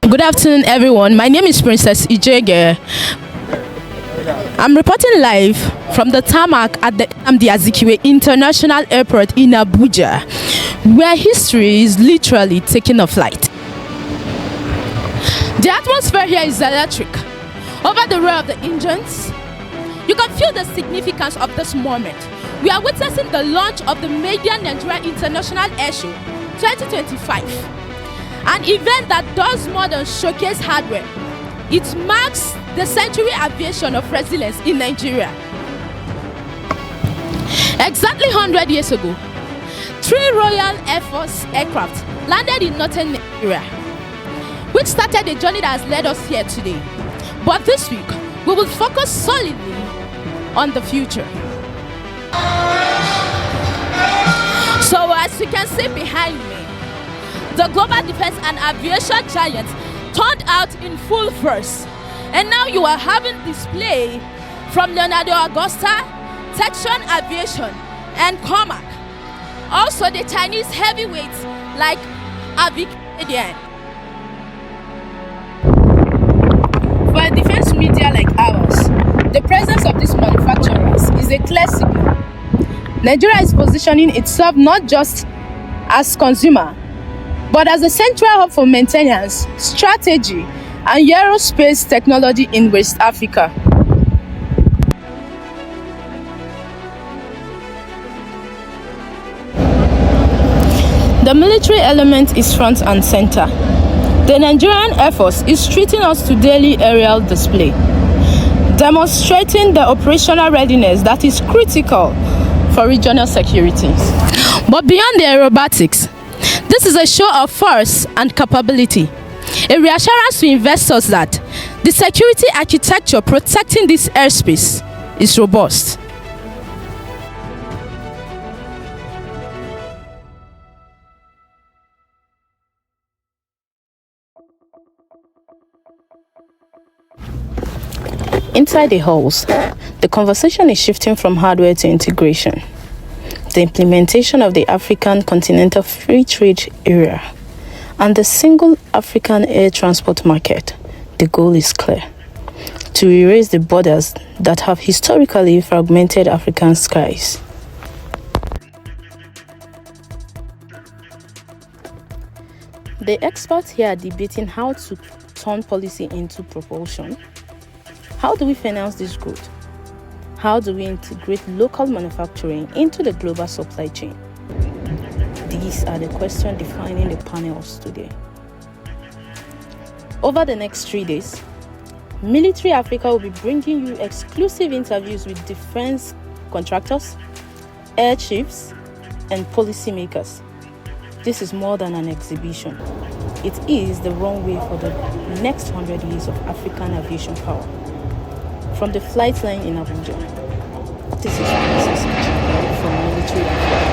Good afternoon, everyone. My name is Princess Ijege. I'm reporting live from the tarmac at the Nnamdi Azikiwe International Airport in Abuja, where history is literally taking a flight. The atmosphere here is electric. Over the roar of the engines, you can feel the significance of this moment. We are witnessing the launch of the Nigeria International Airshow 2025. An event that does more than showcase hardware. It marks the century aviation of resilience in Nigeria. Exactly 100 years ago, 3 Royal Air Force aircraft landed in northern Nigeria, which started a journey that has led us here today. But this week, we will focus solidly on the future. So as you can see behind me, the global defense and aviation giants turned out in full force. And now you are having display from Leonardo Augusta, Textron Aviation, and Comac. Also the Chinese heavyweights like Aviation. For a defense media like ours, the presence of these manufacturers is a clear signal. Nigeria is positioning itself not just as consumer, but as a central hub for maintenance, strategy, and aerospace technology in West Africa. The military element is front and center. The Nigerian Air Force is treating us to daily aerial display, demonstrating the operational readiness that is critical for regional security. But beyond the aerobatics, this is a show of force and capability, a reassurance to investors that the security architecture protecting this airspace is robust. Inside the halls, the conversation is shifting from hardware to integration. The implementation of the African Continental Free Trade Area and the single African air transport market. The goal is clear: to erase the borders that have historically fragmented African skies. The experts here are debating how to turn policy into propulsion. How do we finance this growth? How do we integrate local manufacturing into the global supply chain? These are the questions defining the panels today. Over the next 3 days, Military Africa will be bringing you exclusive interviews with defense contractors, air chiefs, and policymakers. This is more than an exhibition. It is the runway for the next 100 years of African aviation power. From the flight line in Abuja, this is Princess Ijege from Military Africa.